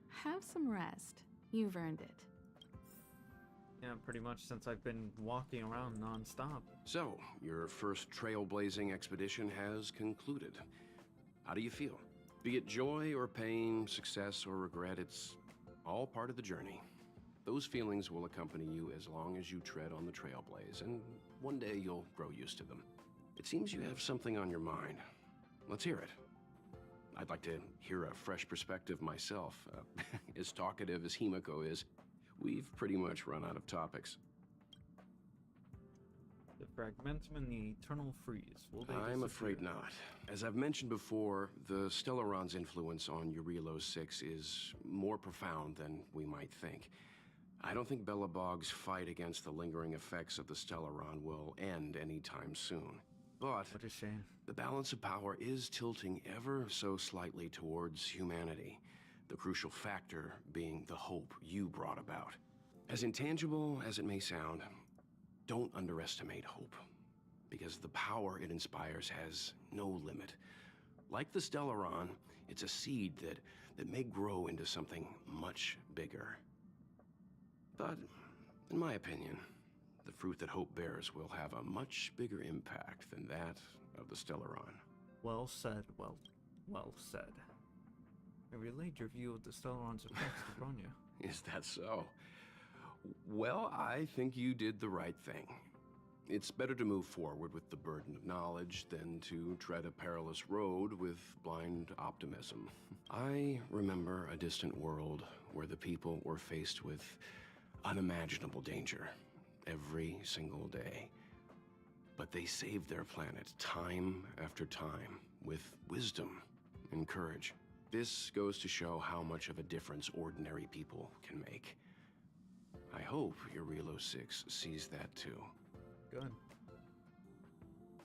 Have some rest. You've earned it. Yeah, pretty much since I've been walking around non-stop. So, your first trailblazing expedition has concluded. How do you feel? Be it joy or pain, success or regret, it's all part of the journey. Those feelings will accompany you as long as you tread on the trailblaze, and one day you'll grow used to them. It seems you have something on your mind. Let's hear it. I'd like to hear a fresh perspective myself. As talkative as Himiko is, we've pretty much run out of topics. The Fragmentum and the Eternal Freeze. Will they I'm disappear? afraid not. As I've mentioned before, the Stellaron's influence on Eurilo 6 is more profound than we might think. I don't think Belobog's fight against the lingering effects of the Stellaron will end anytime soon. But what a shame. The balance of power is tilting ever so slightly towards humanity, the crucial factor being the hope you brought about. As intangible as it may sound, don't underestimate hope, because the power it inspires has no limit. Like the Stellaron, it's a seed that may grow into something much bigger. But, in my opinion, the fruit that hope bears will have a much bigger impact than that of the Stellaron. Well said, well said. I relayed your view of the Stellaron's effects to Bronya. Is that so? Well, I think you did the right thing. It's better to move forward with the burden of knowledge than to tread a perilous road with blind optimism. I remember a distant world where the people were faced with unimaginable danger every single day. But they saved their planet time after time with wisdom and courage. This goes to show how much of a difference ordinary people can make. I hope your Relo 6 sees that too. Good.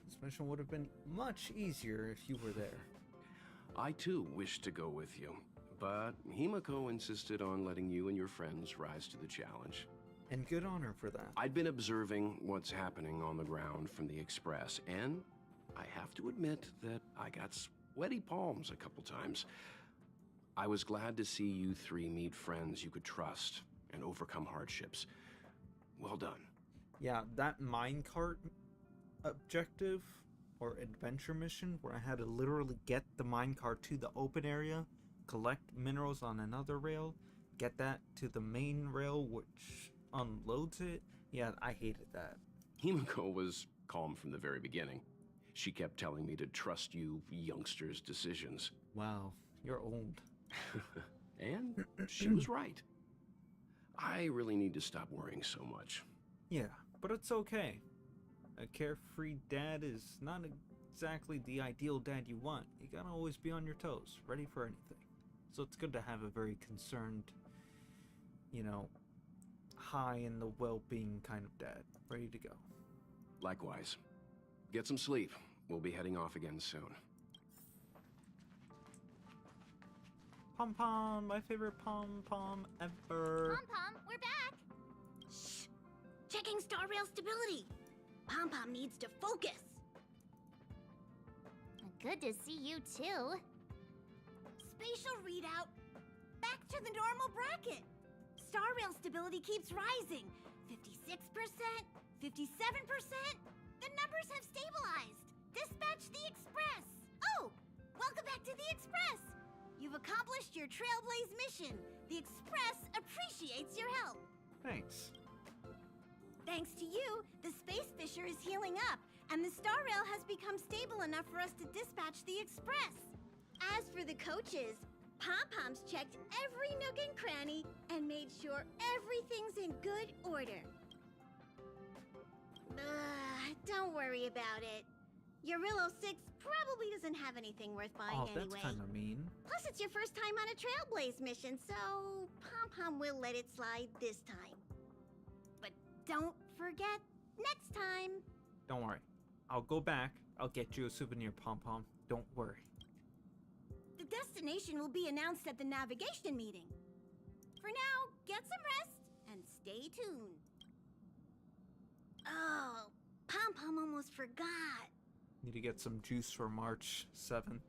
This mission would have been much easier if you were there. I too wished to go with you, but Himiko insisted on letting you and your friends rise to the challenge. And good honor for that. I'd been observing what's happening on the ground from the Express, and I have to admit that I got sweaty palms a couple times. I was glad to see you three meet friends you could trust and overcome hardships. Well done. Yeah, that minecart objective or adventure mission where I had to literally get the minecart to the open area, collect minerals on another rail, get that to the main rail which unloads it. Yeah, I hated that. Himiko was calm from the very beginning. She kept telling me to trust you youngsters' decisions. Wow, you're old. And she was right. I really need to stop worrying so much. Yeah, but it's okay. A carefree dad is not exactly the ideal dad you want. You gotta always be on your toes, ready for anything. So it's good to have a very concerned, high in the well-being kind of dad, ready to go. Likewise. Get some sleep. We'll be heading off again soon. Pom-pom, my favorite pom-pom ever. Pom-pom, we're back! Shh! Checking star rail stability. Pom-pom needs to focus. Good to see you too. Spatial readout. Back to the normal bracket. Star rail stability keeps rising. 56%, 57%. The numbers have stabilized. Dispatch the Express. Oh, welcome back to the Express. You've accomplished your Trailblaze mission. The Express appreciates your help. Thanks. Thanks to you, the space fissure is healing up, and the star rail has become stable enough for us to dispatch the Express. As for the coaches, Pom-Poms checked every nook and cranny and made sure everything's in good order. Don't worry about it. Your Relo 6 probably doesn't have anything worth buying anyway. That's kind of mean. Plus, it's your first time on a Trailblaze mission, so Pom-Pom will let it slide this time. But don't forget, next time. Don't worry. I'll go back. I'll get you a souvenir, Pom-Pom. Don't worry. The destination will be announced at the navigation meeting. For now, get some rest and stay tuned. Oh, Pom-Pom almost forgot. Need to get some juice for March 7th.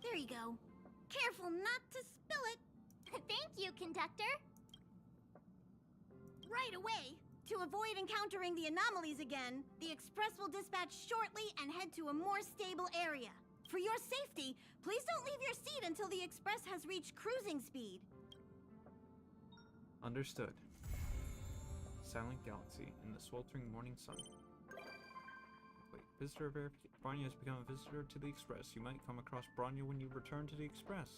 There you go. Careful not to spill it. Thank you, conductor. Right away. To avoid encountering the anomalies again, the Express will dispatch shortly and head to a more stable area. For your safety, please don't leave your seat until the Express has reached cruising speed. Understood. Silent Galaxy in the sweltering morning sun. Wait, visitor verification. Bronya has become a visitor to the Express. You might come across Bronya when you return to the Express.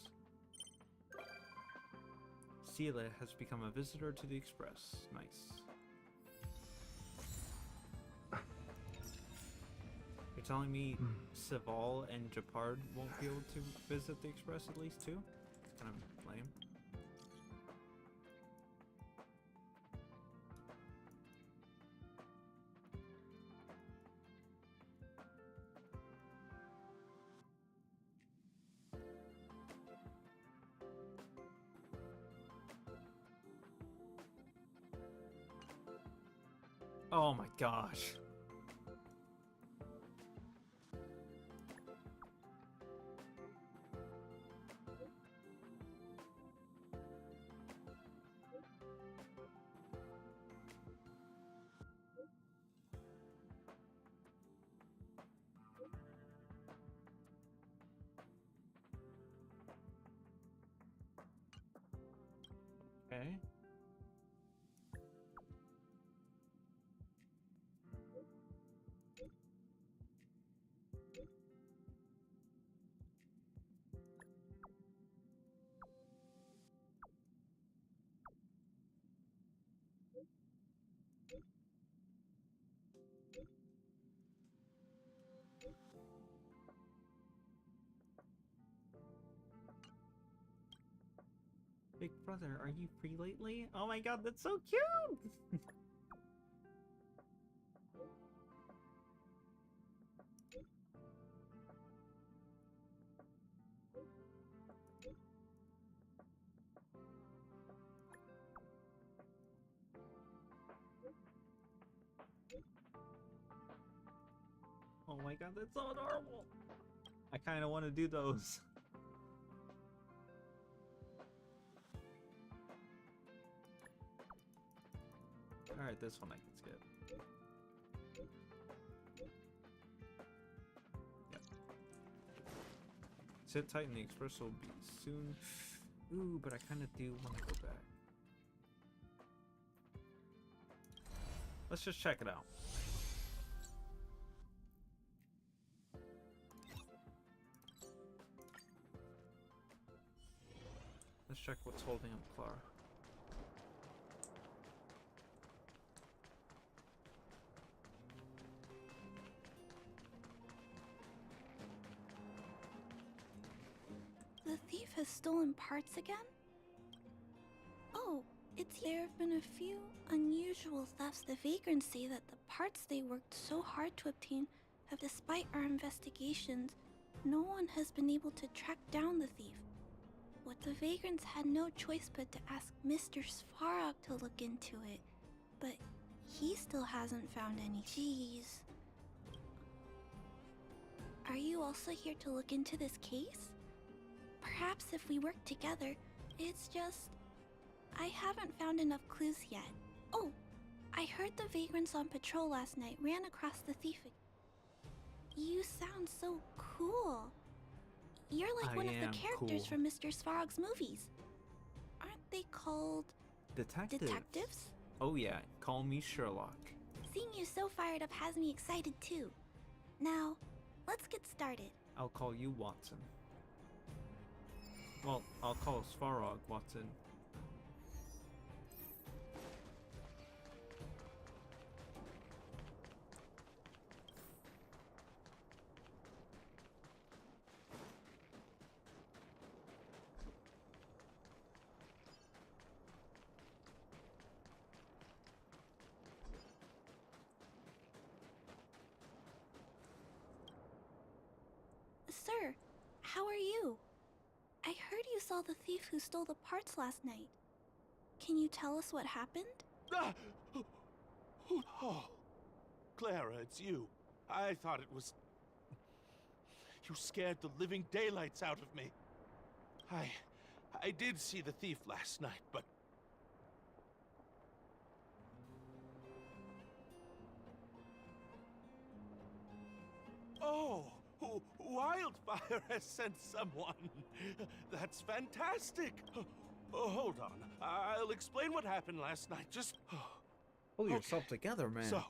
Sela has become a visitor to the Express. Nice. You're telling me Sival and Japard won't be able to visit the Express at least too? It's kind of lame. Oh my gosh. Okay. Big brother, are you free lately? Oh my god, that's so cute! Oh my god, that's so adorable! I kind of want to do those. Alright, this one I can skip. Yep. Sit tight and the express will be soon. Ooh, but I kind of do want to go back. Let's just check it out. Let's check what's holding up Clara. The thief has stolen parts again? Oh, there have been a few unusual thefts. The vagrants say that the parts they worked so hard to obtain have, despite our investigations, no one has been able to track down the thief. What the vagrants had no choice but to ask Mr. Svarog to look into it, but he still hasn't found any. Jeez. Are you also here to look into this case? Perhaps if we work together, it's just... I haven't found enough clues yet. Oh, I heard the vagrants on patrol last night ran across the thief. You sound so cool. You're like one of the characters from Mr. Svarog's movies. Aren't they called... detectives? Oh yeah, call me Sherlock. Seeing you so fired up has me excited too. Now, let's get started. I'll call you Watson. Well, I'll call Svarog Watson. Sir, how are you? I heard you saw the thief who stole the parts last night. Can you tell us what happened? Ah! Oh, Clara, it's you. I thought it was... You scared the living daylights out of me. I did see the thief last night, but... Oh! Wildfire has sent someone. That's fantastic. Oh, hold on. I'll explain what happened last night. Just... Pull yourself together, man. So,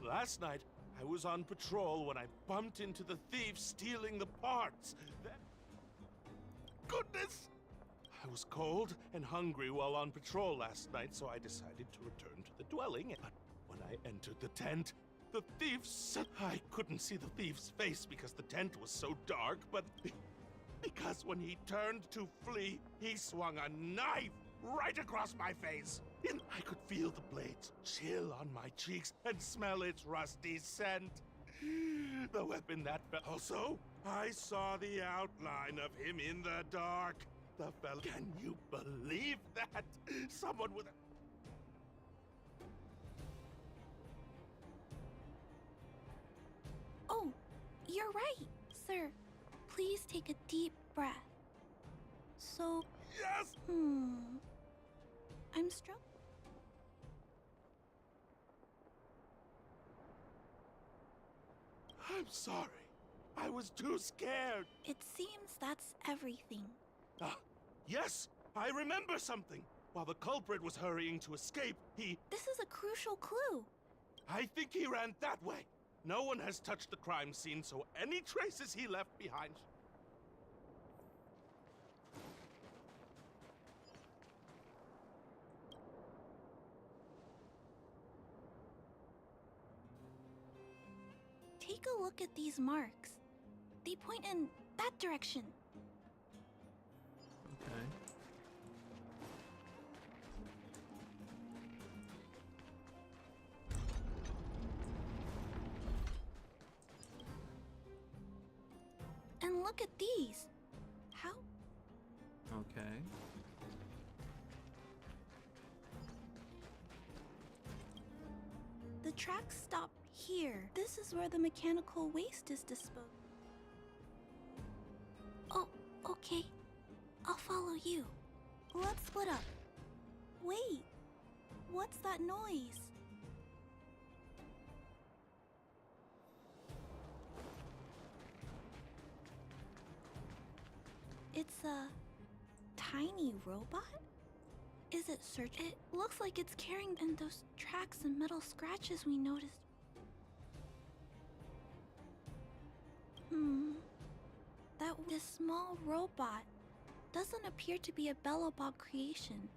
last night, I was on patrol when I bumped into the thief stealing the parts. Goodness! I was cold and hungry while on patrol last night, so I decided to return to the dwelling. But when I entered the tent, the thief's... I couldn't see the thief's face because the tent was so dark, but... Because when he turned to flee, he swung a knife right across my face. And I could feel the blades chill on my cheeks and smell its rusty scent. The weapon that fell. Also, I saw the outline of him in the dark. The fella. Can you believe that? Someone with a... Oh, you're right, sir. Please take a deep breath. So... Yes! I'm struck. I'm sorry. I was too scared. It seems that's everything. Yes, I remember something. While the culprit was hurrying to escape, he... This is a crucial clue. I think he ran that way. No one has touched the crime scene, so any traces he left behind... Take a look at these marks. They point in that direction. Okay. And look at these. How? Okay. The tracks stop here. This is where the mechanical waste is disposed. Oh, okay. I'll follow you. Let's split up. Wait. What's that noise? It's a tiny robot? Is it searching? It looks like it's carrying in those tracks and metal scratches we noticed. This small robot doesn't appear to be a Belobog creation.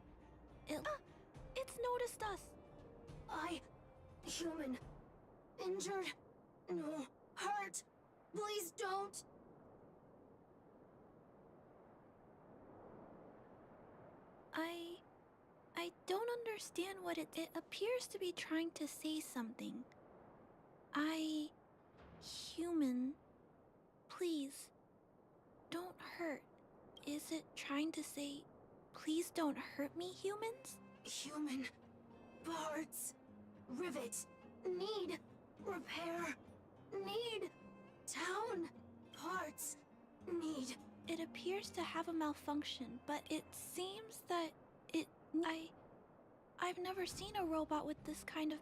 It's noticed us. Human. Injured. No. Hurt. Please don't. I don't understand what it appears to be trying to say something. Human. Please. Don't hurt. Is it trying to say, please don't hurt me, humans? Human. Parts. Rivet. Need. Repair. Need. Town. Parts. Need. It appears to have a malfunction, but it seems that I've never seen a robot with this kind of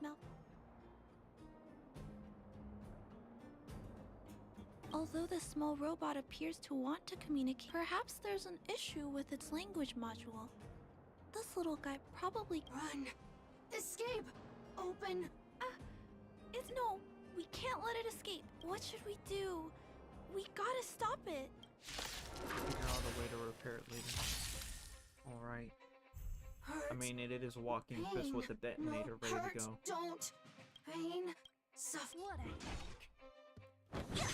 Although the small robot appears to want to communicate, perhaps there's an issue with its language module. This little guy probably... Run! Escape! Open! No, we can't let it escape. What should we do? We gotta stop it. Figure out a way to repair it later. Alright. I mean, it is a walking fist with a detonator ready to go. Don't! Pain! Suffer! What a heck?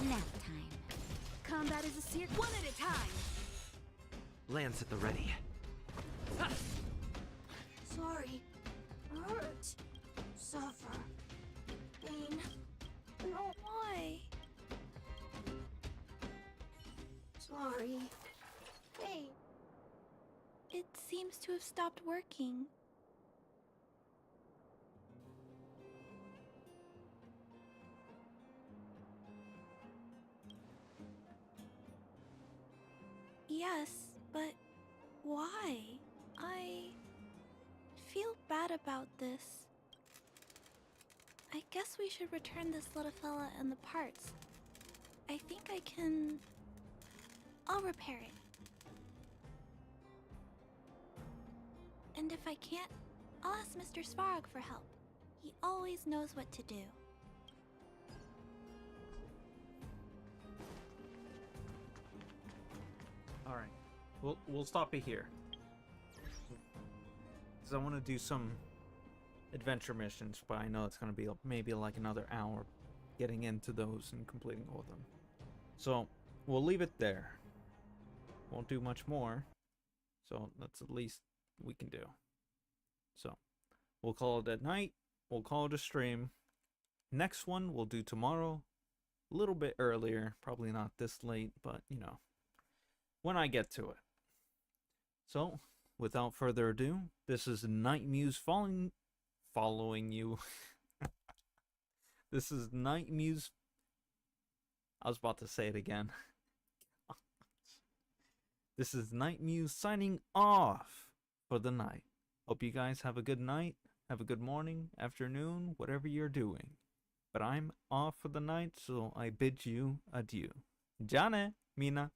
Nap time. Combat is a series. One at a time! Lance at the ready. Sorry. Hurt. Suffer. Pain. No. Why? Sorry. Hey. It seems to have stopped working. Yes, but why? I feel bad about this. I guess we should return this little fella and the parts. I think I can... I'll repair it. And if I can't, I'll ask Mr. Svarog for help. He always knows what to do. Alright. We'll stop it here. Because I want to do some adventure missions, but I know it's going to be maybe like another hour getting into those and completing all of them. So, we'll leave it there. Won't do much more. So, that's the least we can do. So, we'll call it at night. We'll call it a stream. Next one we'll do tomorrow. A little bit earlier. Probably not this late, but, you know, when I get to it. So, without further ado, this is Knightmuse following you. This is Knightmuse. I was about to say it again. This is Knightmuse signing off for the night. Hope you guys have a good night, have a good morning, afternoon, whatever you're doing. But I'm off for the night, so I bid you adieu. Jane, Mina.